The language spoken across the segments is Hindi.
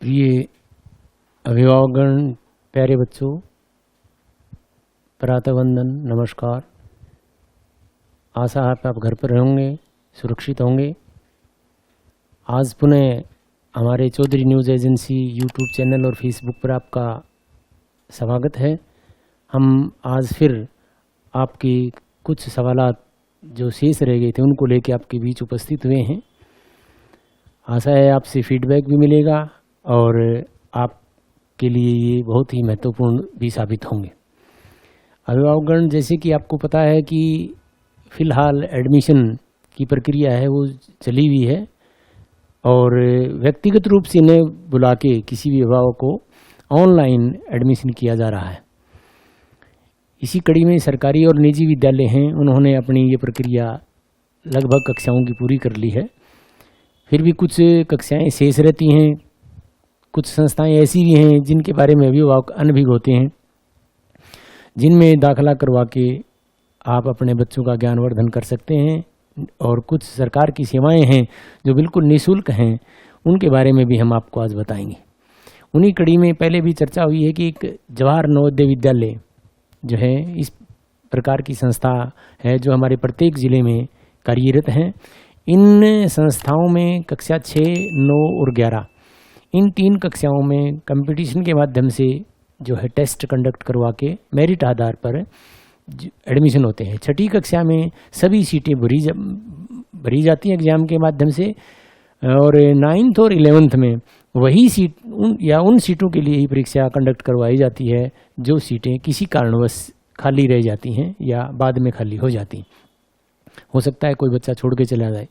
प्रिय अभिभावकगण, प्यारे बच्चों, प्रातः वंदन, नमस्कार। आशा है आप घर पर होंगे, सुरक्षित होंगे। आज पुनः हमारे Chaudhary news agency YouTube channel और फेसबुक पर आपका स्वागत है। हम आज फिर आपके कुछ सवालात जो शेष रह गए थे उनको लेकर आपके बीच उपस्थित हुए हैं। आशा है आपसे फीडबैक भी मिलेगा और आपके लिए ये बहुत ही महत्वपूर्ण भी साबित होंगे। अभिभावकगण, जैसे कि आपको पता है कि फ़िलहाल एडमिशन की प्रक्रिया है वो चली हुई है और व्यक्तिगत रूप से इन्हें बुला के किसी भी अभिभावक को ऑनलाइन एडमिशन किया जा रहा है। इसी कड़ी में सरकारी और निजी विद्यालय हैं, उन्होंने अपनी ये प्रक्रिया लगभग कक्षाओं की पूरी कर ली है। फिर भी कुछ कक्षाएं शेष रहती हैं। कुछ संस्थाएं ऐसी भी हैं जिनके बारे में अभिभावक अनभिज्ञ होते हैं, जिनमें दाखिला करवा के आप अपने बच्चों का ज्ञानवर्धन कर सकते हैं। और कुछ सरकार की सेवाएं हैं जो बिल्कुल निःशुल्क हैं, उनके बारे में भी हम आपको आज बताएंगे। उन्हीं कड़ी में पहले भी चर्चा हुई है कि एक जवाहर नवोदय विद्यालय जो है, इस प्रकार की संस्था है जो हमारे प्रत्येक ज़िले में कार्यरत हैं। इन संस्थाओं में कक्षा 6, 9 और 11 इन 3 कक्षाओं में कंपटीशन के माध्यम से जो है टेस्ट कंडक्ट करवा के मेरिट आधार पर एडमिशन होते हैं। 6ठी कक्षा में सभी सीटें भरी जाती हैं एग्ज़ाम के माध्यम से, और 9th और 11th में वही सीट उन सीटों के लिए ही परीक्षा कंडक्ट करवाई जाती है जो सीटें किसी कारणवश खाली रह जाती हैं या बाद में खाली हो जाती हैं। हो सकता है कोई बच्चा छोड़ के चला जाए।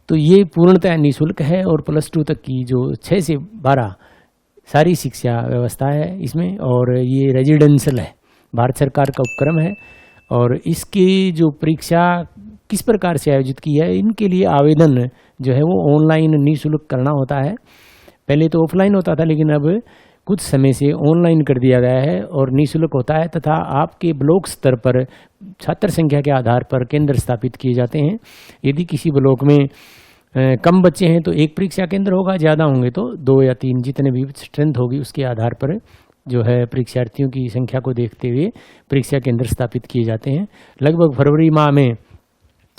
तो ये पूर्णतः निःशुल्क है और +2 तक की जो 6 से 12 सारी शिक्षा व्यवस्था है इसमें, और ये रेजिडेंशियल है, भारत सरकार का उपक्रम है। और इसकी जो परीक्षा किस प्रकार से आयोजित की है, इनके लिए आवेदन जो है वो ऑनलाइन निःशुल्क करना होता है। पहले तो ऑफलाइन होता था, लेकिन अब कुछ समय से ऑनलाइन कर दिया गया है और निःशुल्क होता है। तथा आपके ब्लॉक स्तर पर छात्र संख्या के आधार पर केंद्र स्थापित किए जाते हैं। यदि किसी ब्लॉक में कम बच्चे हैं तो एक परीक्षा केंद्र होगा, ज़्यादा होंगे तो 2 या 3, जितने भी स्ट्रेंथ होगी उसके आधार पर जो है परीक्षार्थियों की संख्या को देखते हुए परीक्षा केंद्र स्थापित किए जाते हैं। लगभग फरवरी माह में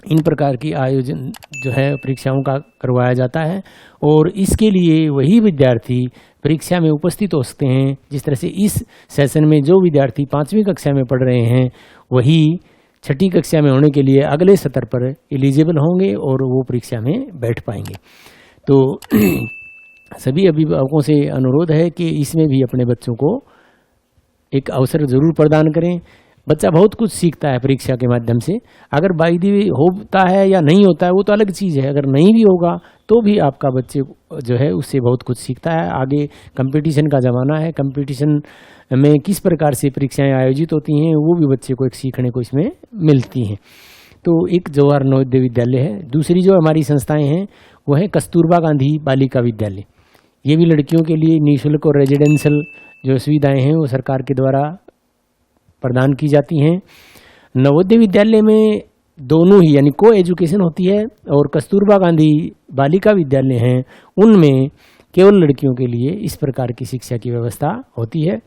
इन प्रकार की आयोजन जो है परीक्षाओं का करवाया जाता है, और इसके लिए वही विद्यार्थी परीक्षा में उपस्थित हो सकते हैं। जिस तरह से इस सेशन में जो विद्यार्थी 5वीं कक्षा में पढ़ रहे हैं वही 6ठी कक्षा में होने के लिए अगले सत्र पर एलिजिबल होंगे और वो परीक्षा में बैठ पाएंगे। तो सभी अभिभावकों से अनुरोध है कि इसमें भी अपने बच्चों को एक अवसर ज़रूर प्रदान करें। बच्चा बहुत कुछ सीखता है परीक्षा के माध्यम से। अगर बाई दी वे होता है या नहीं होता है वो तो अलग चीज़ है, अगर नहीं भी होगा तो भी आपका बच्चे जो है उससे बहुत कुछ सीखता है। आगे कंपटीशन का ज़माना है, कंपटीशन में किस प्रकार से परीक्षाएं आयोजित होती हैं वो भी बच्चे को एक सीखने को इसमें मिलती हैं। तो एक जवाहर नवोदय विद्यालय है। दूसरी जो हमारी संस्थाएँ हैं वो है कस्तूरबा गांधी बालिका विद्यालय। ये भी लड़कियों के लिए निःशुल्क और रेजिडेंशियल जो सुविधाएँ हैं वो सरकार के द्वारा प्रदान की जाती हैं। नवोदय विद्यालय में दोनों ही यानी को एजुकेशन होती है, और कस्तूरबा गांधी बालिका विद्यालय हैं उनमें केवल लड़कियों के लिए इस प्रकार की शिक्षा की व्यवस्था होती है।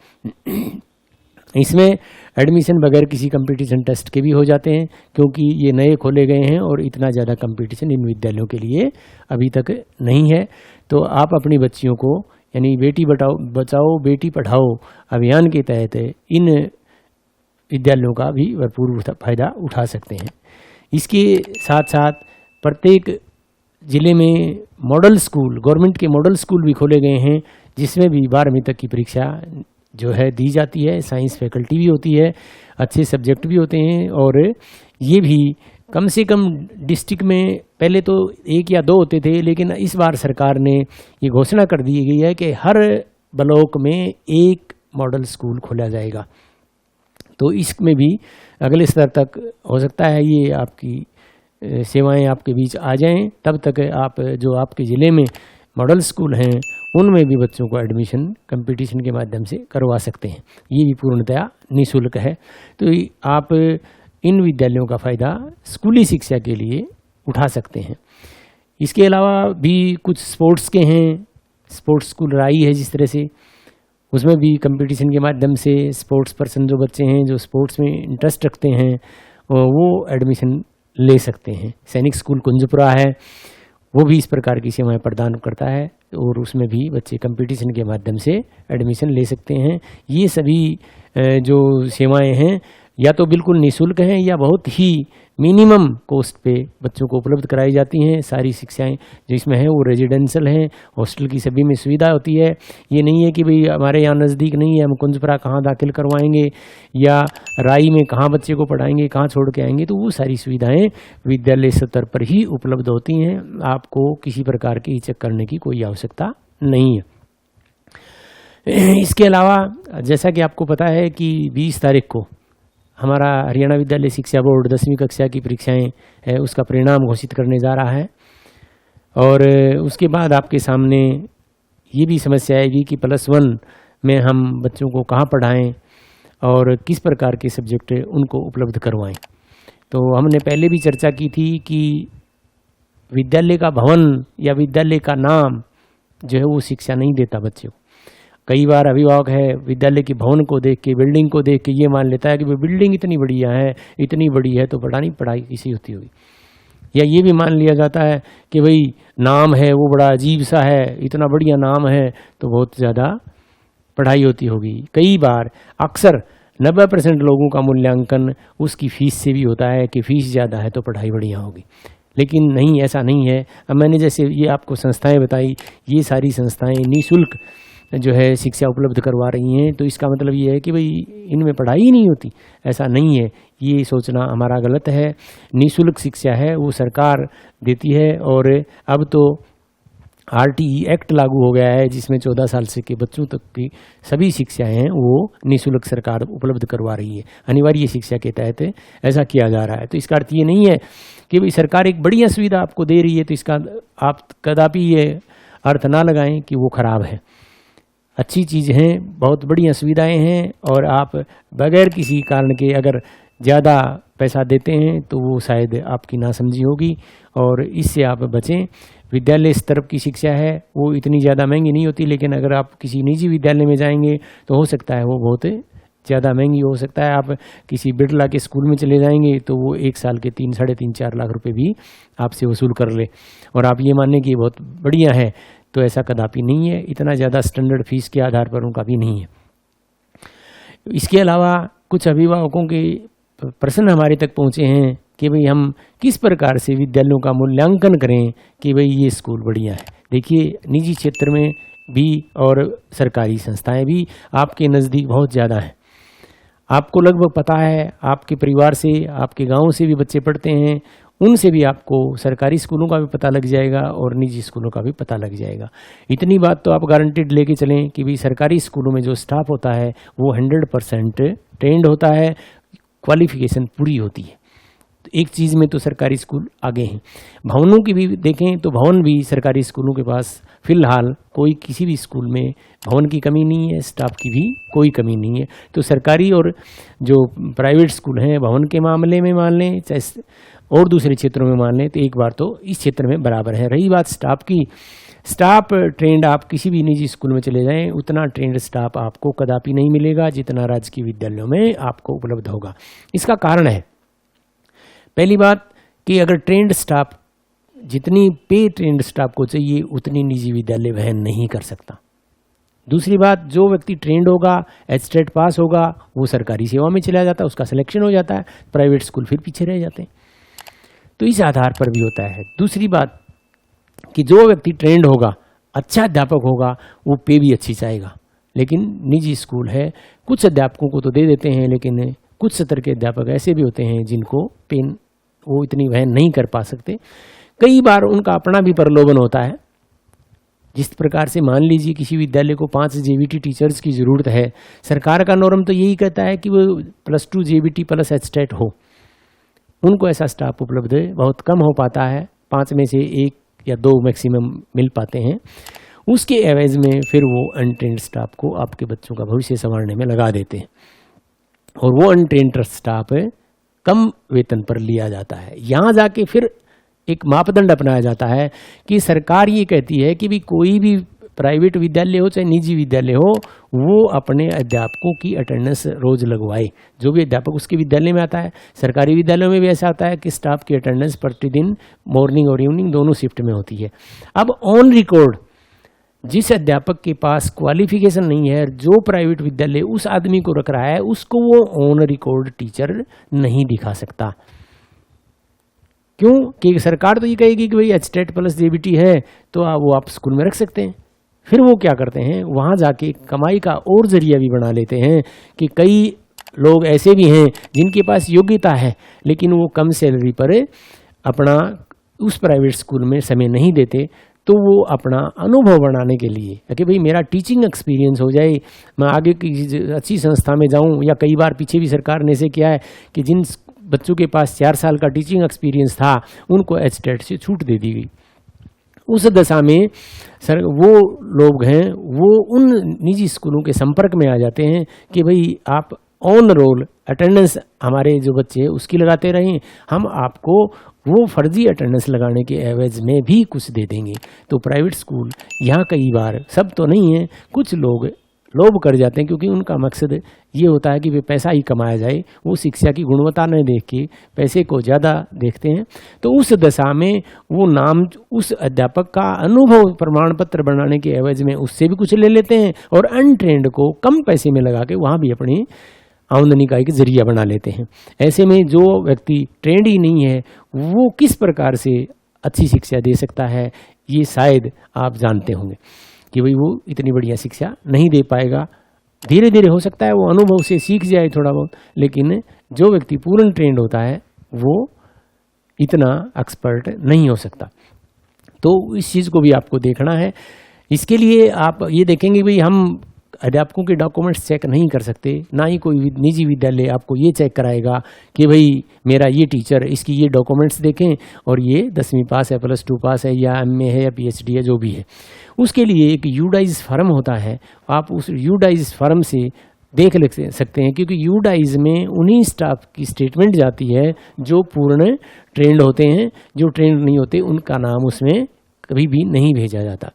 इसमें एडमिशन बगैर किसी कंपटीशन टेस्ट के भी हो जाते हैं, क्योंकि ये नए खोले गए हैं और इतना ज़्यादा कंपटीशन इन विद्यालयों के लिए अभी तक नहीं है। तो आप अपनी बच्चियों को यानी बेटी बचाओ बेटी पढ़ाओ अभियान के तहत इन विद्यालयों का भी भरपूर फायदा उठा सकते हैं। इसके साथ साथ प्रत्येक ज़िले में मॉडल स्कूल, गवर्नमेंट के मॉडल स्कूल भी खोले गए हैं, जिसमें भी 12वीं तक की परीक्षा जो है दी जाती है। साइंस फैकल्टी भी होती है, अच्छे सब्जेक्ट भी होते हैं, और ये भी कम से कम डिस्ट्रिक्ट में पहले तो 1 या 2 होते थे, लेकिन इस बार सरकार ने ये घोषणा कर दी गई है कि हर ब्लॉक में एक मॉडल स्कूल खोला जाएगा। तो इसमें भी अगले स्तर तक हो सकता है ये आपकी सेवाएं आपके बीच आ जाएं। तब तक आप जो आपके ज़िले में मॉडल स्कूल हैं उनमें भी बच्चों को एडमिशन कंपटीशन के माध्यम से करवा सकते हैं। ये भी पूर्णतया निःशुल्क है। तो आप इन विद्यालयों का फ़ायदा स्कूली शिक्षा के लिए उठा सकते हैं। इसके अलावा भी कुछ स्पोर्ट्स के हैं, स्पोर्ट्स स्कूल राई है जिस तरह से, उसमें भी कंपटीशन के माध्यम से स्पोर्ट्स पर्सन जो बच्चे हैं जो स्पोर्ट्स में इंटरेस्ट रखते हैं वो एडमिशन ले सकते हैं। सैनिक स्कूल कुंजपुरा है, वो भी इस प्रकार की सेवाएं प्रदान करता है और उसमें भी बच्चे कंपटीशन के माध्यम से एडमिशन ले सकते हैं। ये सभी जो सेवाएं हैं या तो बिल्कुल निःशुल्क हैं या बहुत ही मिनिमम कॉस्ट पे बच्चों को उपलब्ध कराई जाती हैं। सारी शिक्षाएं जो इसमें हैं वो रेजिडेंशियल हैं, हॉस्टल की सभी में सुविधा होती है। ये नहीं है कि भाई हमारे यहाँ नज़दीक नहीं है, हम कुंजपुरा कहाँ दाखिल करवाएंगे या राई में कहाँ बच्चे को पढ़ाएंगे, कहाँ छोड़ के आएंगे। तो वो सारी सुविधाएं विद्यालय स्तर पर ही उपलब्ध होती हैं, आपको किसी प्रकार की हिचक करने की कोई आवश्यकता नहीं है। इसके अलावा जैसा कि आपको पता है कि 20 तारीख को हमारा हरियाणा विद्यालय शिक्षा बोर्ड 10वीं कक्षा की परीक्षाएं है उसका परिणाम घोषित करने जा रहा है। और उसके बाद आपके सामने ये भी समस्या आएगी कि +1 में हम बच्चों को कहाँ पढ़ाएं और किस प्रकार के सब्जेक्ट उनको उपलब्ध करवाएं। तो हमने पहले भी चर्चा की थी कि विद्यालय का भवन या विद्यालय का नाम जो है वो शिक्षा नहीं देता बच्चे को। कई बार अभिभावक है विद्यालय के भवन को देख के, बिल्डिंग को देख के ये मान लेता है कि भाई बिल्डिंग इतनी बढ़िया है, इतनी बड़ी है तो पढ़ाई किसी होती होगी। या ये भी मान लिया जाता है कि भाई नाम है वो बड़ा अजीब सा है, इतना बढ़िया नाम है तो बहुत ज़्यादा पढ़ाई होती होगी। कई बार अक्सर 90% लोगों का मूल्यांकन उसकी फ़ीस से भी होता है कि फ़ीस ज़्यादा है तो पढ़ाई बढ़िया होगी। लेकिन नहीं, ऐसा नहीं है। अब मैंने जैसे ये आपको संस्थाएं बताई, ये सारी संस्थाएं निःशुल्क जो है शिक्षा उपलब्ध करवा रही हैं, तो इसका मतलब ये है कि भाई इनमें पढ़ाई ही नहीं होती, ऐसा नहीं है। ये सोचना हमारा गलत है। निःशुल्क शिक्षा है वो सरकार देती है और अब तो RTE एक्ट लागू हो गया है जिसमें 14 साल से के बच्चों तक की सभी शिक्षाएं हैं वो निःशुल्क सरकार उपलब्ध करवा रही है। अनिवार्य शिक्षा के तहत ऐसा किया जा रहा है। तो इसका अर्थ ये नहीं है कि भाई सरकार एक बढ़िया सुविधा आपको दे रही है तो इसका आप कदापि ये अर्थ ना लगाएं कि वो खराब है। अच्छी चीज़ हैं, बहुत बढ़िया सुविधाएं हैं और आप बगैर किसी कारण के अगर ज़्यादा पैसा देते हैं तो वो शायद आपकी नासमझी होगी और इससे आप बचें। विद्यालय स्तर की शिक्षा है वो इतनी ज़्यादा महंगी नहीं होती, लेकिन अगर आप किसी निजी विद्यालय में जाएंगे तो हो सकता है वो बहुत ज़्यादा महंगी हो सकता है। आप किसी बिरला के स्कूल में चले जाएंगे तो वो 1 साल के 3, साढ़े 3, 4 लाख रुपए भी आपसे वसूल कर ले और आप ये मानने कि बहुत बढ़िया है, तो ऐसा कदापि नहीं है। इतना ज़्यादा स्टैंडर्ड फीस के आधार पर उनका भी नहीं है। इसके अलावा कुछ अभिभावकों के प्रश्न हमारे तक पहुँचे हैं कि भाई हम किस प्रकार से विद्यालयों का मूल्यांकन करें कि भाई ये स्कूल बढ़िया है। देखिए, निजी क्षेत्र में भी और सरकारी संस्थाएं भी आपके नज़दीक बहुत ज़्यादा हैं। आपको लगभग पता है, आपके परिवार से, आपके गांव से भी बच्चे पढ़ते हैं, उनसे भी आपको सरकारी स्कूलों का भी पता लग जाएगा और निजी स्कूलों का भी पता लग जाएगा। इतनी बात तो आप गारंटेड लेके चलें कि भाई सरकारी स्कूलों में जो स्टाफ होता है वो 100% ट्रेंड होता है, क्वालिफिकेशन पूरी होती है। तो एक चीज़ में तो सरकारी स्कूल आगे हैं। भवनों की भी देखें तो भवन भी सरकारी स्कूलों के पास फिलहाल कोई किसी भी स्कूल में भवन की कमी नहीं है, स्टाफ की भी कोई कमी नहीं है। तो सरकारी और जो प्राइवेट स्कूल हैं भवन के मामले में मान लें चाहे और दूसरे क्षेत्रों में मान लें तो एक बार तो इस क्षेत्र में बराबर है। रही बात स्टाफ की, स्टाफ ट्रेंड आप किसी भी निजी स्कूल में चले जाएं उतना ट्रेंड स्टाफ आपको कदापि नहीं मिलेगा जितना राजकीय विद्यालयों में आपको उपलब्ध होगा। इसका कारण है, पहली बात कि अगर ट्रेंड स्टाफ जितनी पे ट्रेंड स्टाफ को चाहिए उतनी निजी विद्यालय वहन नहीं कर सकता। दूसरी बात, जो व्यक्ति ट्रेंड होगा, एचटेट पास होगा, वो सरकारी सेवा में चला जाता है, उसका सिलेक्शन हो जाता है, प्राइवेट स्कूल फिर पीछे रह जाते हैं। तो इस आधार पर भी होता है। दूसरी बात कि जो व्यक्ति ट्रेंड होगा, अच्छा अध्यापक होगा, वो पे भी अच्छी चाहेगा। लेकिन निजी स्कूल है, कुछ अध्यापकों को तो दे देते हैं, लेकिन कुछ स्तर के अध्यापक ऐसे भी होते हैं जिनको पे वो इतनी वहन नहीं कर पा सकते। कई बार उनका अपना भी प्रलोभन होता है। जिस प्रकार से मान लीजिए किसी विद्यालय को 5 JBT टीचर्स की ज़रूरत है, सरकार का नॉर्म तो यही कहता है कि वो +2 JBT प्लस एचटेट हो। उनको ऐसा स्टाफ उपलब्ध बहुत कम हो पाता है, 5 में से 1 या 2 मैक्सिमम मिल पाते हैं। उसके एवज में फिर वो अनट्रेंड स्टाफ को आपके बच्चों का भविष्य संवारने में लगा देते हैं और वो अनट्रेंड स्टाफ कम वेतन पर लिया जाता है। यहाँ जाके फिर एक मापदंड अपनाया जाता है कि सरकार ये कहती है कि भी कोई भी प्राइवेट विद्यालय हो चाहे निजी विद्यालय हो, वो अपने अध्यापकों की अटेंडेंस रोज लगवाए। जो भी अध्यापक उसके विद्यालय में आता है, सरकारी विद्यालयों में भी ऐसा होता है कि स्टाफ की अटेंडेंस प्रतिदिन मॉर्निंग और इवनिंग दोनों शिफ्ट में होती है। अब ऑन रिकॉर्ड जिस अध्यापक के पास क्वालिफिकेशन नहीं है, जो प्राइवेट विद्यालय उस आदमी को रख रहा है, उसको वो ऑन रिकॉर्ड टीचर नहीं दिखा सकता। क्यों? कि सरकार तो ये कहेगी कि भाई एचटेट प्लस जेबीटी है तो वो आप स्कूल में रख सकते हैं। फिर वो क्या करते हैं, वहाँ जाके कमाई का और जरिया भी बना लेते हैं कि कई लोग ऐसे भी हैं जिनके पास योग्यता है लेकिन वो कम सैलरी पर अपना उस प्राइवेट स्कूल में समय नहीं देते, तो वो अपना अनुभव बढ़ाने के लिए कि भाई मेरा टीचिंग एक्सपीरियंस हो जाए, मैं आगे की अच्छी संस्था में जाऊं, या कई बार पीछे भी सरकार ने ऐसे किया है कि जिन बच्चों के पास 4 साल का टीचिंग एक्सपीरियंस था उनको एचटेट से छूट दे दी गई। उस दशा में सर वो लोग हैं वो उन निजी स्कूलों के संपर्क में आ जाते हैं कि भाई आप ऑन रोल अटेंडेंस हमारे जो बच्चे हैं उसकी लगाते रहें, हम आपको वो फर्जी अटेंडेंस लगाने के एवज में भी कुछ दे देंगे। तो प्राइवेट स्कूल यहाँ कई बार, सब तो नहीं है, कुछ लोग लोभ कर जाते हैं क्योंकि उनका मकसद ये होता है कि वे पैसा ही कमाया जाए, वो शिक्षा की गुणवत्ता न देख के पैसे को ज़्यादा देखते हैं। तो उस दशा में वो नाम उस अध्यापक का अनुभव प्रमाण पत्र बनाने के एवज में उससे भी कुछ ले लेते हैं और अनट्रेंड को कम पैसे में लगा के वहाँ भी अपनी आमदनी का एक जरिया बना लेते हैं। ऐसे में जो व्यक्ति ट्रेंड ही नहीं है वो किस प्रकार से अच्छी शिक्षा दे सकता है, ये शायद आप जानते होंगे कि भाई वो इतनी बढ़िया शिक्षा नहीं दे पाएगा। धीरे धीरे हो सकता है वो अनुभव से सीख जाए थोड़ा बहुत, लेकिन जो व्यक्ति पूर्ण ट्रेंड होता है वो इतना एक्सपर्ट नहीं हो सकता। तो इस चीज़ को भी आपको देखना है। इसके लिए आप ये देखेंगे भाई हम अध्यापकों के डॉक्यूमेंट्स चेक नहीं कर सकते, ना ही कोई निजी विद्यालय आपको ये चेक कराएगा कि भाई मेरा ये टीचर इसकी ये डॉक्यूमेंट्स देखें और ये 10वीं पास है, +2 पास है, या MA है या PhD है, जो भी है। उसके लिए एक यूडाइज फर्म होता है, आप उस यूडाइज फर्म से देख सकते हैं क्योंकि यूडाइज में उन्हीं स्टाफ की स्टेटमेंट जाती है जो पूर्ण ट्रेंड होते हैं। जो ट्रेंड नहीं होते उनका नाम उसमें कभी भी नहीं भेजा जाता।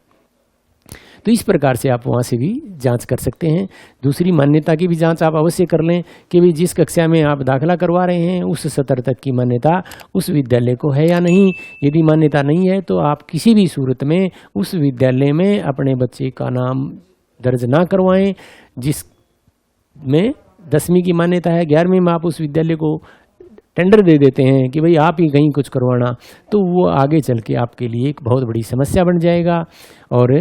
तो इस प्रकार से आप वहाँ से भी जांच कर सकते हैं। दूसरी मान्यता की भी जांच आप अवश्य कर लें कि भाई जिस कक्षा में आप दाखिला करवा रहे हैं उस सत्र तक की मान्यता उस विद्यालय को है या नहीं। यदि मान्यता नहीं है तो आप किसी भी सूरत में उस विद्यालय में अपने बच्चे का नाम दर्ज ना करवाएं। जिसमें 10वीं की मान्यता है, 11वीं में आप उस विद्यालय को टेंडर दे देते हैं कि भाई आप ही कहीं कुछ करवाना, तो वो आगे चल के आपके लिए एक बहुत बड़ी समस्या बन जाएगा और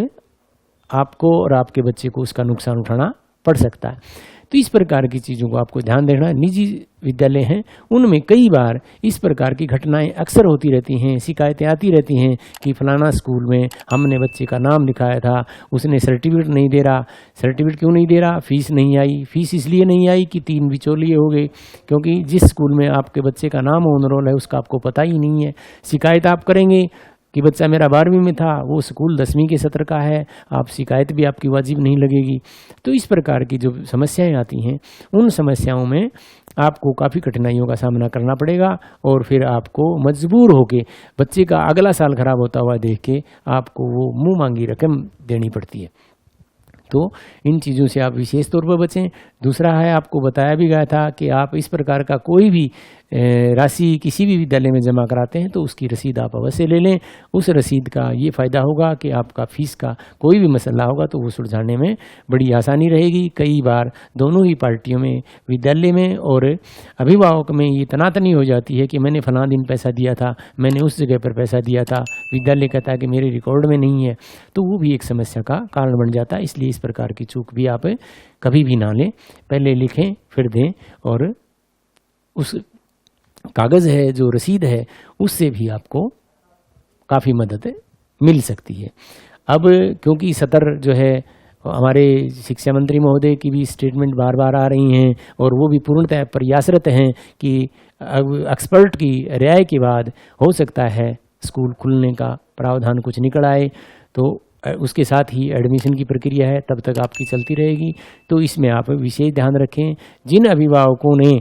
आपको और आपके बच्चे को उसका नुकसान उठाना पड़ सकता है। तो इस प्रकार की चीज़ों को आपको ध्यान देना है। निजी विद्यालय हैं उनमें कई बार इस प्रकार की घटनाएं अक्सर होती रहती हैं, शिकायतें आती रहती हैं कि फलाना स्कूल में हमने बच्चे का नाम लिखाया था, उसने सर्टिफिकेट नहीं दे रहा। सर्टिफिकेट क्यों नहीं दे रहा? फीस नहीं आई। फीस इसलिए नहीं आई कि 3 बिचौलिए हो गए, क्योंकि जिस स्कूल में आपके बच्चे का नाम ऑन रोल है उसका आपको पता ही नहीं है। शिकायत आप करेंगे कि बच्चा मेरा 12वीं में था, वो स्कूल 10वीं के सत्र का है, आप शिकायत भी आपकी वाजिब नहीं लगेगी। तो इस प्रकार की जो समस्याएं आती हैं उन समस्याओं में आपको काफ़ी कठिनाइयों का सामना करना पड़ेगा और फिर आपको मजबूर होके बच्चे का अगला साल खराब होता हुआ देख के आपको वो मुँह मांगी रकम देनी पड़ती है। तो इन चीज़ों से आप विशेष तौर पर बचें। दूसरा है, आपको बताया भी गया था कि आप इस प्रकार का कोई भी राशि किसी भी विद्यालय में जमा कराते हैं तो उसकी रसीद आप अवश्य ले लें। उस रसीद का ये फ़ायदा होगा कि आपका फ़ीस का कोई भी मसला होगा तो वो सुलझाने में बड़ी आसानी रहेगी। कई बार दोनों ही पार्टियों में, विद्यालय में और अभिभावक में, ये तनातनी हो जाती है कि मैंने फलां दिन पैसा दिया था, मैंने उस जगह पर पैसा दिया था, विद्यालय कहता है कि मेरे रिकॉर्ड में नहीं है, तो वो भी एक समस्या का कारण बन जाता है। इसलिए इस प्रकार की चूक भी आप कभी भी ना लें, पहले लिखें फिर दें और उस कागज़ है जो रसीद है उससे भी आपको काफ़ी मदद मिल सकती है। अब क्योंकि सत्र जो है हमारे शिक्षा मंत्री महोदय की भी स्टेटमेंट बार बार आ रही हैं और वो भी पूर्णतः प्रयासरत हैं कि अब एक्सपर्ट की राय के बाद हो सकता है स्कूल खुलने का प्रावधान कुछ निकल आए, तो उसके साथ ही एडमिशन की प्रक्रिया है तब तक आपकी चलती रहेगी। तो इसमें आप विशेष ध्यान रखें। जिन अभिभावकों ने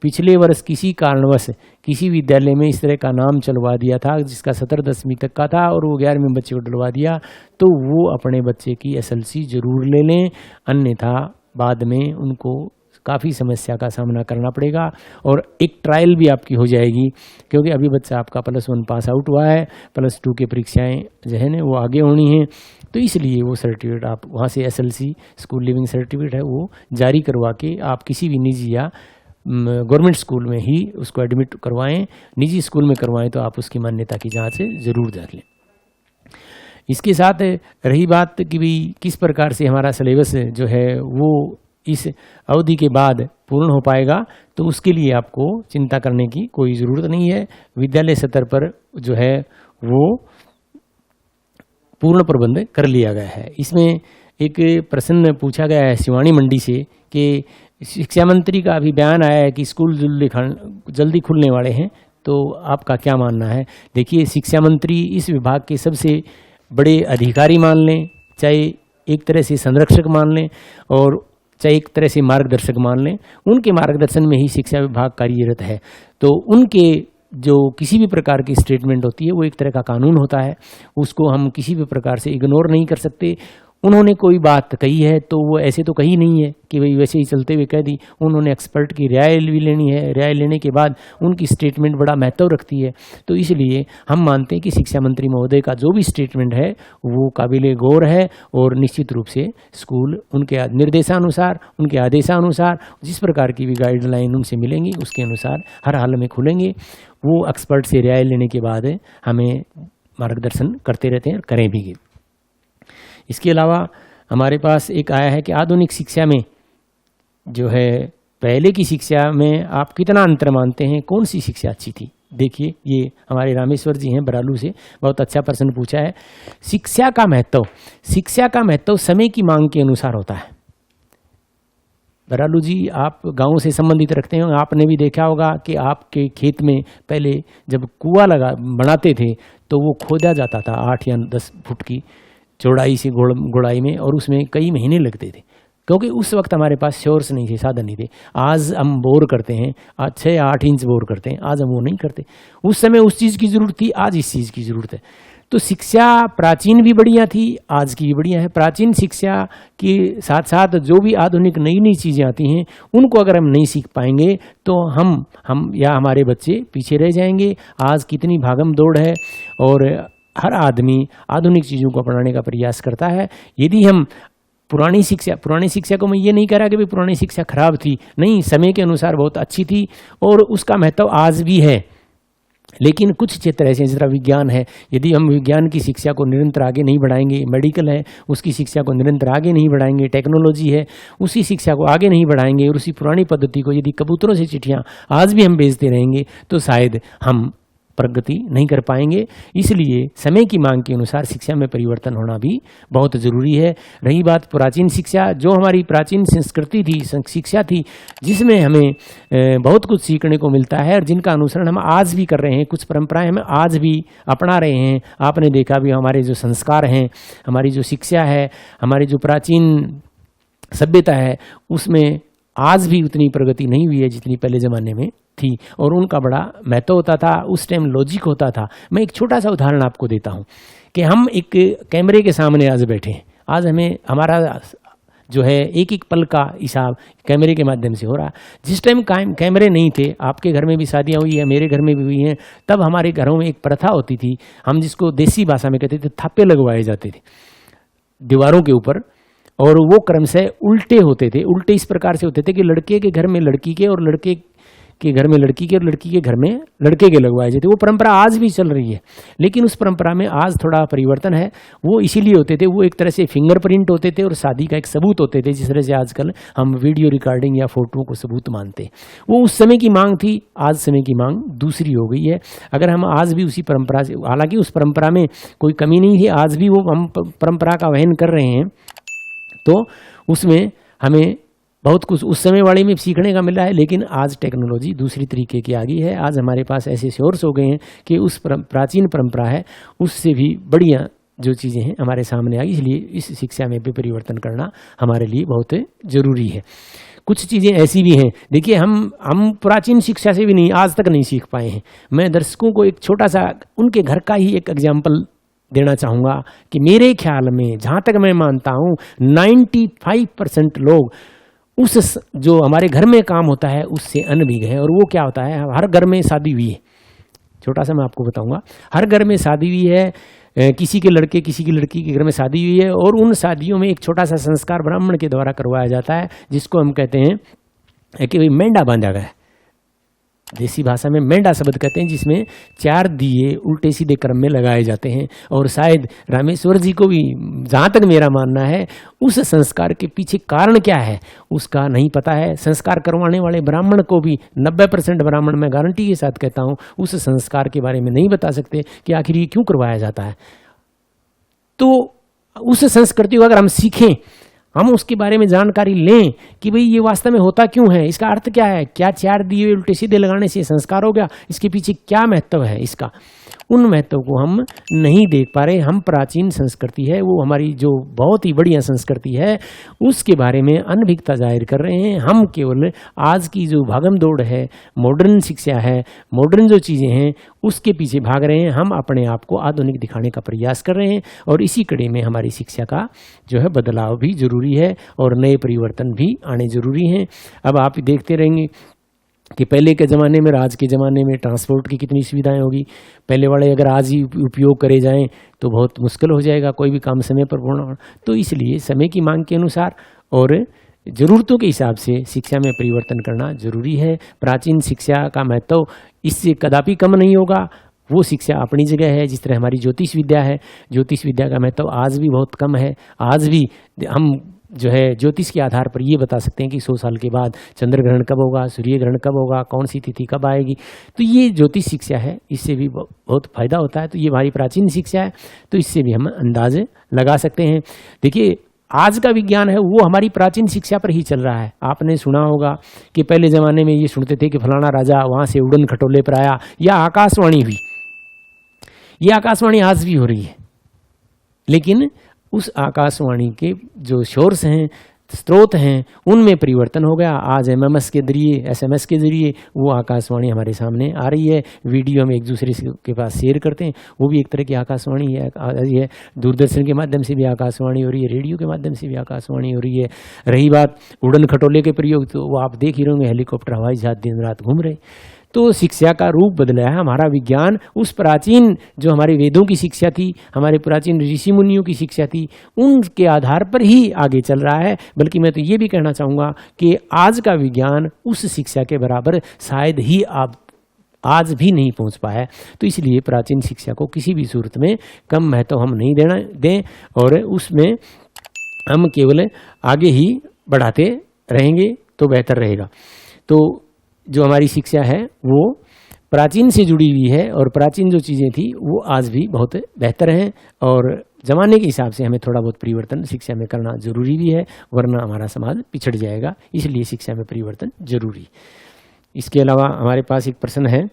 पिछले वर्ष किसी कारणवश किसी विद्यालय में इस तरह का नाम चलवा दिया था जिसका 7वीं-10वीं तक का था और वो 11वीं बच्चे को डलवा दिया, तो वो अपने बच्चे की SLC जरूर ले लें, अन्यथा बाद में उनको काफ़ी समस्या का सामना करना पड़ेगा। और एक ट्रायल भी आपकी हो जाएगी, क्योंकि अभी बच्चा आपका +1 पास आउट हुआ है, +2 की परीक्षाएं जो है ना वो आगे होनी हैं, तो इसलिए वो सर्टिफिकेट आप वहाँ से SLC स्कूल लिविंग सर्टिफिकेट है वो जारी करवा के आप किसी भी निजी या गवर्नमेंट स्कूल में ही उसको एडमिट करवाएं। निजी स्कूल में करवाएं तो आप उसकी मान्यता की जाँच ज़रूर कर लें। इसके साथ रही बात कि भाई किस प्रकार से हमारा सिलेबस जो है वो इस अवधि के बाद पूर्ण हो पाएगा, तो उसके लिए आपको चिंता करने की कोई ज़रूरत नहीं है। विद्यालय स्तर पर जो है वो पूर्ण प्रबंध कर लिया गया है। इसमें एक प्रश्न पूछा गया है शिवानी मंडी से कि शिक्षा मंत्री का अभी बयान आया है कि स्कूल जल्दी खुलने वाले हैं, तो आपका क्या मानना है? देखिए, शिक्षा मंत्री इस विभाग के सबसे बड़े अधिकारी मान लें, चाहे एक तरह से संरक्षक मान लें और चाहे एक तरह से मार्गदर्शक मान लें, उनके मार्गदर्शन में ही शिक्षा विभाग कार्यरत है। तो उनके जो किसी भी प्रकार की स्टेटमेंट होती है वो एक तरह का कानून होता है, उसको हम किसी भी प्रकार से इग्नोर नहीं कर सकते। उन्होंने कोई बात कही है तो वो ऐसे तो कही नहीं है कि भाई वैसे ही चलते हुए कह दी। उन्होंने एक्सपर्ट की राय भी लेनी है, राय लेने के बाद उनकी स्टेटमेंट बड़ा महत्व रखती है। तो इसलिए हम मानते हैं कि शिक्षा मंत्री महोदय का जो भी स्टेटमेंट है वो काबिले गौर है और निश्चित रूप से स्कूल उनके निर्देशानुसार, उनके आदेशानुसार जिस प्रकार की भी गाइडलाइन उनसे मिलेंगी उसके अनुसार हर हाल में खुलेंगे। वो एक्सपर्ट से राय लेने के बाद हमें मार्गदर्शन करते रहते हैं और करें भी। इसके अलावा हमारे पास एक आया है कि आधुनिक शिक्षा में जो है पहले की शिक्षा में आप कितना अंतर मानते हैं, कौन सी शिक्षा अच्छी थी? देखिए, ये हमारे रामेश्वर जी हैं बरालू से, बहुत अच्छा प्रश्न पूछा है। शिक्षा का महत्व समय की मांग के अनुसार होता है। बरालू जी, आप गांव से संबंधित रखते हैं, आपने भी देखा होगा कि आपके खेत में पहले जब कुआं बनाते थे तो वो खोदा जाता था 8 या 10 फुट की चौड़ाई से गुड़ाई में, और उसमें कई महीने लगते थे, क्योंकि उस वक्त हमारे पास सोर्स नहीं थे, साधन नहीं थे। आज हम बोर करते हैं, आज 6 या 8 इंच बोर करते हैं, आज हम वो नहीं करते। उस समय उस चीज़ की ज़रूरत थी, आज इस चीज़ की ज़रूरत है। तो शिक्षा प्राचीन भी बढ़िया थी, आज की भी बढ़िया है। प्राचीन शिक्षा के साथ साथ जो भी आधुनिक नई नई चीज़ें आती हैं उनको अगर हम नहीं सीख पाएंगे तो हम या हमारे बच्चे पीछे रह जाएंगे। आज कितनी भागम दौड़ है और हर आदमी आधुनिक चीज़ों को अपनाने का प्रयास करता है। यदि हम पुरानी शिक्षा को मैं ये नहीं कह रहा कि भाई पुरानी शिक्षा खराब थी, नहीं, समय के अनुसार बहुत अच्छी थी और उसका महत्व आज भी है। लेकिन कुछ क्षेत्र ऐसे, जिस तरह विज्ञान है, यदि हम विज्ञान की शिक्षा को निरंतर आगे नहीं बढ़ाएंगे, मेडिकल है उसकी शिक्षा को निरंतर आगे नहीं बढ़ाएंगे, टेक्नोलॉजी है उसी शिक्षा को आगे नहीं बढ़ाएंगे और उसी पुरानी पद्धति को यदि कबूतरों से चिट्ठियाँ आज भी हम भेजते रहेंगे तो शायद हम प्रगति नहीं कर पाएंगे। इसलिए समय की मांग के अनुसार शिक्षा में परिवर्तन होना भी बहुत ज़रूरी है। रही बात प्राचीन शिक्षा, जो हमारी प्राचीन संस्कृति थी, शिक्षा थी, जिसमें हमें बहुत कुछ सीखने को मिलता है और जिनका अनुसरण हम आज भी कर रहे हैं, कुछ परंपराएं हम आज भी अपना रहे हैं। आपने देखा भी हमारे जो संस्कार हैं, हमारी जो शिक्षा है, हमारी जो प्राचीन सभ्यता है, उसमें आज भी उतनी प्रगति नहीं हुई है जितनी पहले ज़माने में थी और उनका बड़ा महत्व होता था। उस टाइम लॉजिक होता था। मैं एक छोटा सा उदाहरण आपको देता हूँ कि हम एक कैमरे के सामने आज बैठे हैं। आज हमें हमारा जो है एक एक पल का हिसाब कैमरे के माध्यम से हो रहा। जिस टाइम कैमरे नहीं थे, आपके घर में भी शादियाँ हुई है, मेरे घर में भी हुई हैं, तब हमारे घरों में एक प्रथा होती थी, हम जिसको देसी भाषा में कहते थे थापे लगवाए जाते थे दीवारों के ऊपर, और वो क्रमशः उल्टे होते थे। उल्टे इस प्रकार से होते थे कि लड़के के घर में लड़की के और लड़के के घर में लड़की के और लड़की के घर में लड़के के लगवाए जाते। वो परंपरा आज भी चल रही है, लेकिन उस परंपरा में आज थोड़ा परिवर्तन है। वो इसीलिए होते थे, वो एक तरह से फिंगरप्रिंट होते थे और शादी का एक सबूत होते थे, जिस तरह से आजकल हम वीडियो रिकॉर्डिंग या फोटो को सबूत मानते हैं। वो उस समय की मांग थी, आज समय की मांग दूसरी हो गई है। अगर हम आज भी उसी परंपरा से, हालांकि उस परंपरा में कोई कमी नहीं है, आज भी वो हम परंपरा का वहन कर रहे हैं, तो उसमें हमें बहुत कुछ उस समय वाले में सीखने का मिला है। लेकिन आज टेक्नोलॉजी दूसरी तरीके की आ गई है। आज हमारे पास ऐसे सोर्स हो गए हैं कि उस प्राचीन परंपरा है उससे भी बढ़िया जो चीज़ें हैं हमारे सामने आ गई। इसलिए इस शिक्षा में भी परिवर्तन करना हमारे लिए बहुत ज़रूरी है। कुछ चीज़ें ऐसी भी हैं, देखिए हम प्राचीन शिक्षा से भी नहीं आज तक नहीं सीख पाए हैं। मैं दर्शकों को एक छोटा सा उनके घर का ही एक एग्जाम्पल देना चाहूँगा कि मेरे ख्याल में जहाँ तक मैं मानता हूँ 95% लोग उस जो हमारे घर में काम होता है उससे अनभिज्ञ है। और वो क्या होता है, हर घर में शादी हुई है, छोटा सा मैं आपको बताऊंगा, हर घर में शादी हुई है, किसी के लड़के किसी की लड़की के घर में शादी हुई है, और उन शादियों में एक छोटा सा संस्कार ब्राह्मण के द्वारा करवाया जाता है जिसको हम कहते हैं कि भाई मेंढा बांधा गया है। देसी भाषा में मेंढा शब्द कहते हैं, जिसमें 4 दिए उल्टे सीधे क्रम में लगाए जाते हैं। और शायद रामेश्वर जी को भी, जहाँ तक मेरा मानना है, उस संस्कार के पीछे कारण क्या है उसका नहीं पता है। संस्कार करवाने वाले ब्राह्मण को भी 90% ब्राह्मण, मैं गारंटी के साथ कहता हूँ, उस संस्कार के बारे में नहीं बता सकते कि आखिर ये क्यों करवाया जाता है। तो उस संस्कृति को अगर हम सीखें, हम उसके बारे में जानकारी लें कि भाई ये वास्तव में होता क्यों है, इसका अर्थ क्या है, क्या 4 दिए उल्टे सीधे लगाने से संस्कार हो गया, इसके पीछे क्या महत्व है इसका, उन महत्व को हम नहीं देख पा रहे। हम प्राचीन संस्कृति है, वो हमारी जो बहुत ही बढ़िया संस्कृति है, उसके बारे में अनभिज्ञता जाहिर कर रहे हैं। हम केवल आज की जो भागम दौड़ है, मॉडर्न शिक्षा है, मॉडर्न जो चीज़ें हैं उसके पीछे भाग रहे हैं। हम अपने आप को आधुनिक दिखाने का प्रयास कर रहे हैं, और इसी कड़ी में हमारी शिक्षा का जो है बदलाव भी जरूरी है और नए परिवर्तन भी आने जरूरी हैं। अब आप देखते रहेंगे कि पहले के ज़माने में और आज के ज़माने में ट्रांसपोर्ट की कितनी सुविधाएं होगी। पहले वाले अगर आज ही उपयोग करे जाएं तो बहुत मुश्किल हो जाएगा कोई भी काम समय पर पूर्ण होना। तो इसलिए समय की मांग के अनुसार और ज़रूरतों के हिसाब से शिक्षा में परिवर्तन करना जरूरी है। प्राचीन शिक्षा का महत्व इससे कदापि कम नहीं होगा, वो शिक्षा अपनी जगह है। जिस तरह हमारी ज्योतिष विद्या है, ज्योतिष विद्या का महत्व आज भी बहुत कम है। आज भी हम जो है ज्योतिष के आधार पर ये बता सकते हैं कि 100 साल के बाद चंद्र ग्रहण कब होगा, सूर्य ग्रहण कब होगा, कौन सी तिथि कब आएगी। तो ये ज्योतिष शिक्षा है, इससे भी बहुत फायदा होता है। तो ये हमारी प्राचीन शिक्षा है, तो इससे भी हम अंदाज लगा सकते हैं। देखिए आज का विज्ञान है वो हमारी प्राचीन शिक्षा पर ही चल रहा है। आपने सुना होगा कि पहले ज़माने में ये सुनते थे कि फलाना राजा वहाँ से उड़न खटोले पर आया, या आकाशवाणी हुई। ये आकाशवाणी आज भी हो रही है, लेकिन उस आकाशवाणी के जो सोर्स हैं, स्रोत हैं, उनमें परिवर्तन हो गया। आज एमएमएस के जरिए, एसएमएस के जरिए वो आकाशवाणी हमारे सामने आ रही है। वीडियो हम एक दूसरे के पास शेयर करते हैं, वो भी एक तरह की आकाशवाणी है। दूरदर्शन के माध्यम से भी आकाशवाणी हो रही है, रेडियो के माध्यम से भी आकाशवाणी हो रही है। रही बात उड़न खटोले के प्रयोग, तो वो आप देख ही रहोगे, हेलीकॉप्टर हवाई जहाज दिन रात घूम रहे। तो शिक्षा का रूप बदला है। हमारा विज्ञान उस प्राचीन जो हमारे वेदों की शिक्षा थी, हमारे प्राचीन ऋषि मुनियों की शिक्षा थी, उनके आधार पर ही आगे चल रहा है। बल्कि मैं तो ये भी कहना चाहूँगा कि आज का विज्ञान उस शिक्षा के बराबर शायद ही आज भी नहीं पहुँच पाया है। तो इसलिए प्राचीन शिक्षा को किसी भी सूरत में कम महत्व हम नहीं दें, और उसमें हम केवल आगे ही बढ़ाते रहेंगे तो बेहतर रहेगा। तो जो हमारी शिक्षा है वो प्राचीन से जुड़ी हुई है, और प्राचीन जो चीज़ें थी वो आज भी बहुत बेहतर हैं, और ज़माने के हिसाब से हमें थोड़ा बहुत परिवर्तन शिक्षा में करना ज़रूरी भी है, वरना हमारा समाज पिछड़ जाएगा। इसलिए शिक्षा में परिवर्तन जरूरी। इसके अलावा हमारे पास एक प्रश्न है,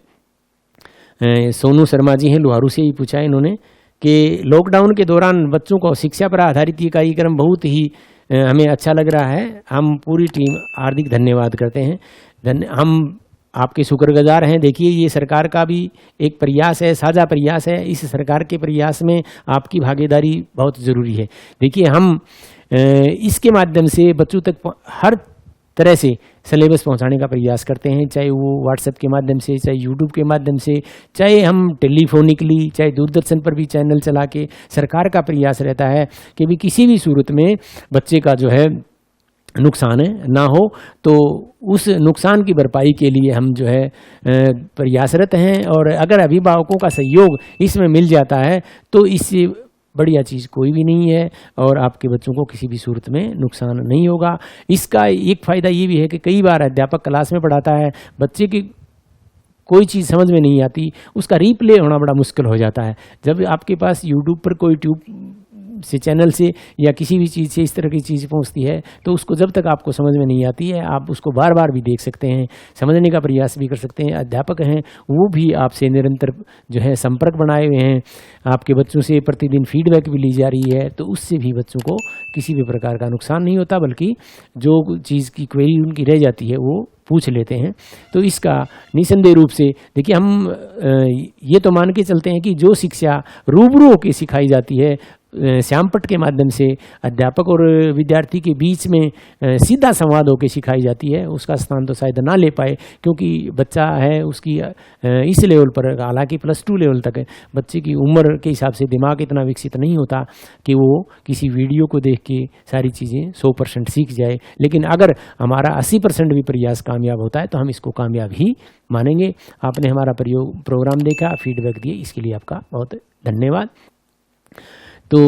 सोनू शर्मा जी हैं लोहारू से ही पूछा है इन्होंने, कि लॉकडाउन के दौरान बच्चों को शिक्षा पर आधारित ये कार्यक्रम बहुत ही हमें अच्छा लग रहा है। हम पूरी टीम हार्दिक धन्यवाद करते हैं। हम आपके शुक्रगुजार हैं। देखिए ये सरकार का भी एक प्रयास है, साझा प्रयास है। इस सरकार के प्रयास में आपकी भागीदारी बहुत ज़रूरी है। देखिए हम इसके माध्यम से बच्चों तक हर तरह से सिलेबस पहुंचाने का प्रयास करते हैं, चाहे वो व्हाट्सएप के माध्यम से, चाहे यूट्यूब के माध्यम से, चाहे हम टेलीफोनिकली, चाहे दूरदर्शन पर भी चैनल चला के। सरकार का प्रयास रहता है कि भी किसी भी सूरत में बच्चे का जो है नुकसान ना हो। तो उस नुकसान की भरपाई के लिए हम जो है प्रयासरत हैं, और अगर अभिभावकों का सहयोग इसमें मिल जाता है तो इससे बढ़िया चीज़ कोई भी नहीं है, और आपके बच्चों को किसी भी सूरत में नुकसान नहीं होगा। इसका एक फ़ायदा ये भी है कि कई बार अध्यापक क्लास में पढ़ाता है, बच्चे की कोई चीज़ समझ में नहीं आती, उसका रीप्ले होना बड़ा मुश्किल हो जाता है। जब आपके पास यूट्यूब पर कोई से, चैनल से या किसी भी चीज़ से इस तरह की चीज़ पहुंचती है तो उसको जब तक आपको समझ में नहीं आती है आप उसको बार बार भी देख सकते हैं, समझने का प्रयास भी कर सकते हैं। अध्यापक हैं वो भी आपसे निरंतर जो है संपर्क बनाए हुए हैं, आपके बच्चों से प्रतिदिन फीडबैक भी ली जा रही है, तो उससे भी बच्चों को किसी भी प्रकार का नुकसान नहीं होता, बल्कि जो चीज़ की क्वेरी उनकी रह जाती है वो पूछ लेते हैं। तो इसका निसंदेह रूप से देखिए, हम ये तो मान के चलते हैं कि जो शिक्षा रूबरू होकर सिखाई जाती है, श्यामपट्ट के माध्यम से अध्यापक और विद्यार्थी के बीच में सीधा संवाद होकर सिखाई जाती है, उसका स्थान तो शायद ना ले पाए, क्योंकि बच्चा है उसकी इस लेवल पर, हालांकि +2 लेवल तक है, बच्चे की उम्र के हिसाब से दिमाग इतना विकसित नहीं होता कि वो किसी वीडियो को देख के सारी चीज़ें 100% सीख जाए। लेकिन अगर हमारा 80% भी प्रयास कामयाब होता है तो हम इसको कामयाब ही मानेंगे। आपने हमारा प्रोग्राम देखा, फीडबैक दिए, इसके लिए आपका बहुत धन्यवाद। तो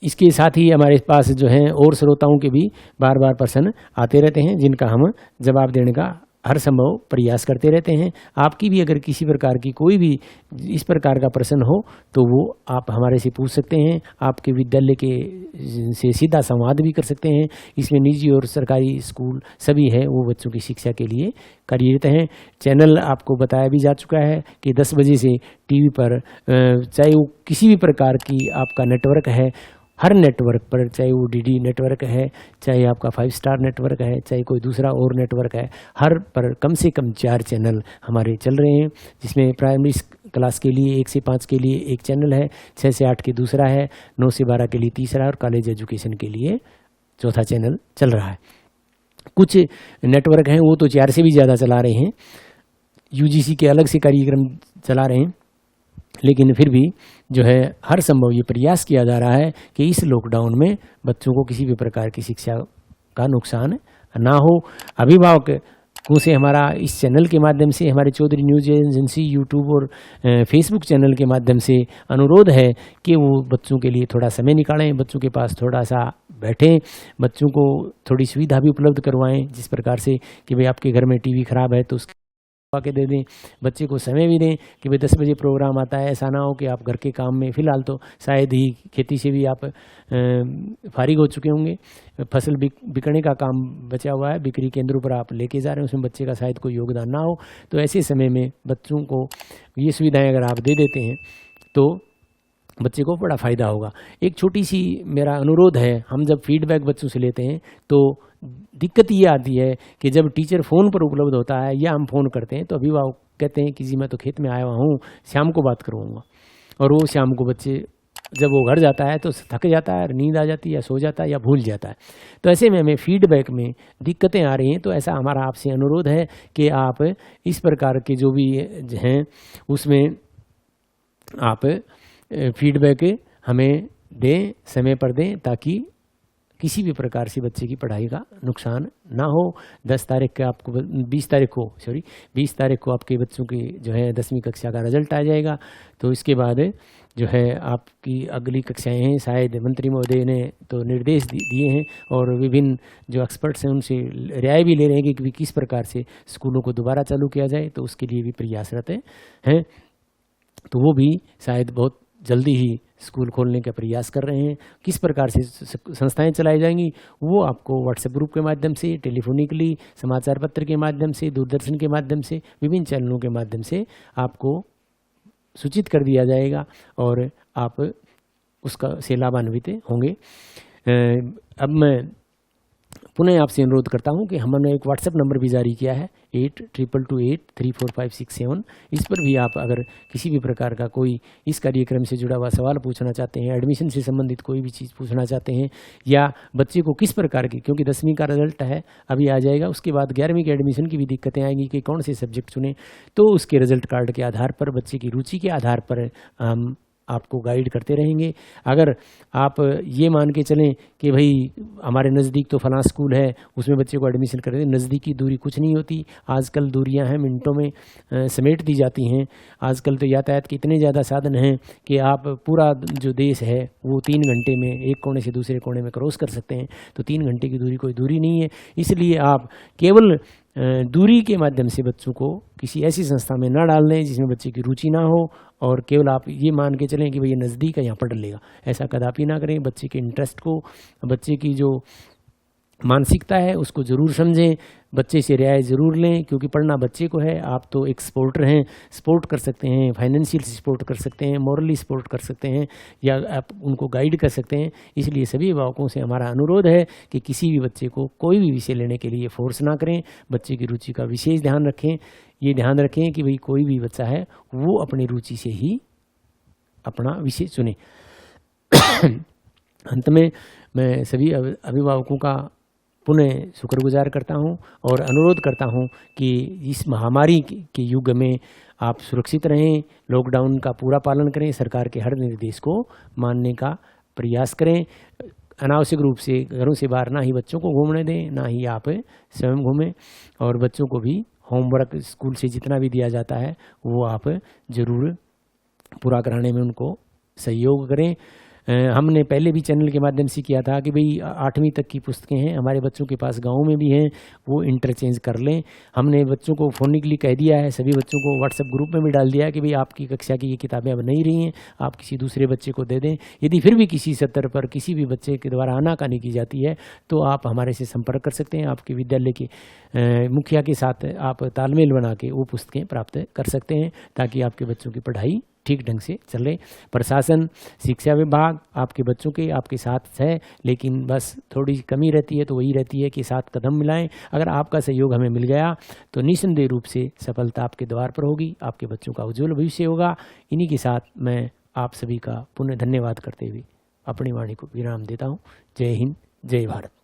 इसके साथ ही हमारे पास जो हैं और श्रोताओं के भी बार बार प्रश्न आते रहते हैं, जिनका हम जवाब देने का हर संभव प्रयास करते रहते हैं। आपकी भी अगर किसी प्रकार की कोई भी इस प्रकार का प्रश्न हो तो वो आप हमारे से पूछ सकते हैं, आपके विद्यालय के से सीधा संवाद भी कर सकते हैं। इसमें निजी और सरकारी स्कूल सभी है वो बच्चों की शिक्षा के लिए कार्यरत हैं। चैनल आपको बताया भी जा चुका है कि 10 बजे से टीवी पर, चाहे वो किसी भी प्रकार की आपका नेटवर्क है, हर नेटवर्क पर, चाहे वो डीडी नेटवर्क है, चाहे आपका 5 स्टार नेटवर्क है, चाहे कोई दूसरा और नेटवर्क है, हर पर कम से कम 4 चैनल हमारे चल रहे हैं, जिसमें प्राइमरी क्लास के लिए 1 से 5 के लिए एक चैनल है, 6 से 8 के दूसरा है, 9 से 12 के लिए तीसरा और कॉलेज एजुकेशन के लिए चौथा चैनल चल रहा है। कुछ नेटवर्क हैं वो तो 4 से भी ज़्यादा चला रहे हैं, यूजीसी के अलग से कार्यक्रम चला रहे हैं, लेकिन फिर भी जो है हर संभव ये प्रयास किया जा रहा है कि इस लॉकडाउन में बच्चों को किसी भी प्रकार की शिक्षा का नुकसान ना हो। अभिभावकों से हमारा इस चैनल के माध्यम से, हमारे चौधरी न्यूज़ एजेंसी यूट्यूब और फेसबुक चैनल के माध्यम से अनुरोध है कि वो बच्चों के लिए थोड़ा समय निकालें, बच्चों के पास थोड़ा सा बैठें, बच्चों को थोड़ी सुविधा भी उपलब्ध करवाएं, जिस प्रकार से कि भाई आपके घर में टीवी ख़राब है तो उसके के दे दें, बच्चे को समय भी दें कि भाई 10 बजे प्रोग्राम आता है। ऐसा ना हो कि आप घर के काम में, फ़िलहाल तो शायद ही खेती से भी आप फारिग हो चुके होंगे, फसल बिकने का काम बचा हुआ है, बिक्री केंद्रों पर आप लेके जा रहे हैं, उसमें बच्चे का शायद कोई योगदान ना हो। तो ऐसे समय में बच्चों को ये सुविधाएँ अगर आप दे देते हैं तो बच्चे को बड़ा फ़ायदा होगा। एक छोटी सी मेरा अनुरोध है, हम जब फीडबैक बच्चों से लेते हैं तो दिक्कत ये आती है कि जब टीचर फ़ोन पर उपलब्ध होता है या हम फ़ोन करते हैं तो अभिभावक कहते हैं कि जी मैं तो खेत में आया हुआ हूँ, शाम को बात करूँगा, और वो शाम को बच्चे जब वो घर जाता है तो थक जाता है, नींद आ जाती है, या सो जाता है या भूल जाता है। तो ऐसे में हमें फीडबैक में दिक्कतें आ रही हैं, तो ऐसा हमारा आपसे अनुरोध है कि आप इस प्रकार के जो भी हैं उसमें आप फीडबैक हमें दें, समय पर दें, ताकि किसी भी प्रकार से बच्चे की पढ़ाई का नुकसान ना हो। 20 तारीख को आपके बच्चों की जो है 10वीं कक्षा का रिजल्ट आ जाएगा। तो इसके बाद जो है आपकी अगली कक्षाएं हैं, शायद मंत्री महोदय ने तो निर्देश दिए हैं और विभिन्न जो एक्सपर्ट्स हैं उनसे राय भी ले रहे हैं कि किस प्रकार से स्कूलों को दोबारा चालू किया जाए, तो उसके लिए भी प्रयासरत हैं। तो वो भी शायद बहुत जल्दी ही स्कूल खोलने का प्रयास कर रहे हैं। किस प्रकार से संस्थाएं चलाई जाएंगी वो आपको व्हाट्सएप ग्रुप के माध्यम से, टेलीफोनिकली, समाचार पत्र के माध्यम से, दूरदर्शन के माध्यम से, विभिन्न चैनलों के माध्यम से आपको सूचित कर दिया जाएगा और आप उसका से लाभान्वित होंगे। अब मैं पुनः आपसे अनुरोध करता हूं कि हमने एक व्हाट्सएप नंबर भी जारी किया है 8222834567। इस पर भी आप अगर किसी भी प्रकार का कोई इस कार्यक्रम से जुड़ा हुआ सवाल पूछना चाहते हैं, एडमिशन से संबंधित कोई भी चीज़ पूछना चाहते हैं, या बच्चे को किस प्रकार की, क्योंकि 10वीं का रिजल्ट है अभी आ जाएगा, उसके बाद 11वीं के एडमिशन की भी दिक्कतें आएंगी कि कौन से सब्जेक्ट चुने, तो उसके रिजल्ट कार्ड के आधार पर, बच्चे की रुचि के आधार पर हम आपको गाइड करते रहेंगे। अगर आप ये मान के चलें कि भाई हमारे नज़दीक तो फलां स्कूल है, उसमें बच्चे को एडमिशन कर दें, नज़दीक की दूरी कुछ नहीं होती। आजकल दूरियां हैं मिनटों में समेट दी जाती हैं। आजकल तो यातायात के इतने ज़्यादा साधन हैं कि आप पूरा जो देश है वो 3 घंटे में एक कोने से दूसरे कोने में क्रॉस कर सकते हैं। तो 3 घंटे की दूरी कोई दूरी नहीं है। इसलिए आप केवल दूरी के माध्यम से बच्चों को किसी ऐसी संस्था में ना डाल दें जिसमें बच्चे की रुचि ना हो और केवल आप ये मान के चलें कि भाई ये नज़दीक है यहाँ पढ़ लेगा, ऐसा कदापि ना करें। बच्चे के इंटरेस्ट को, बच्चे की जो मानसिकता है उसको ज़रूर समझें, बच्चे से राय ज़रूर लें, क्योंकि पढ़ना बच्चे को है। आप तो एक सपोर्टर हैं, सपोर्ट कर सकते हैं, फाइनेंशियल सपोर्ट कर सकते हैं, मॉरली सपोर्ट कर सकते हैं, या आप उनको गाइड कर सकते हैं। इसलिए सभी अभिभावकों से हमारा अनुरोध है कि किसी भी बच्चे को कोई भी विषय लेने के लिए फोर्स ना करें, बच्चे की रुचि का विशेष ध्यान रखें। ये ध्यान रखें कि भाई कोई भी बच्चा है वो अपनी रुचि से ही अपना विषय चुने। अंत में मैं सभी अभिभावकों का पुनः शुक्रगुजार करता हूं और अनुरोध करता हूं कि इस महामारी के युग में आप सुरक्षित रहें, लॉकडाउन का पूरा पालन करें, सरकार के हर निर्देश को मानने का प्रयास करें, अनावश्यक रूप से घरों से बाहर ना ही बच्चों को घूमने दें, ना ही आप स्वयं घूमें, और बच्चों को भी होमवर्क स्कूल से जितना भी दिया जाता है वो आप ज़रूर पूरा कराने में उनको सहयोग करें। हमने पहले भी चैनल के माध्यम से किया था कि भाई 8वीं तक की पुस्तकें हैं हमारे बच्चों के पास, गाँव में भी हैं, वो इंटरचेंज कर लें। हमने बच्चों को फोनिकली कह दिया है, सभी बच्चों को व्हाट्सएप ग्रुप में भी डाल दिया है कि भाई आपकी कक्षा की ये किताबें अब नहीं रही हैं, आप किसी दूसरे बच्चे को दे दें। यदि फिर भी किसी स्तर पर किसी भी बच्चे के द्वारा आनाकानी की जाती है तो आप हमारे से संपर्क कर सकते हैं। आपके विद्यालय के मुखिया के साथ आप तालमेल बना के वो पुस्तकें प्राप्त कर सकते हैं, ताकि आपके बच्चों की पढ़ाई ठीक ढंग से चले। प्रशासन, शिक्षा विभाग आपके बच्चों के आपके साथ है, लेकिन बस थोड़ी कमी रहती है तो वही रहती है कि साथ कदम मिलाएं। अगर आपका सहयोग हमें मिल गया तो निस्संदेह रूप से सफलता आपके द्वार पर होगी, आपके बच्चों का उज्जवल भविष्य होगा। इन्हीं के साथ मैं आप सभी का पुनः धन्यवाद करते हुए अपनी वाणी को विराम देता हूँ। जय हिंद, जय भारत।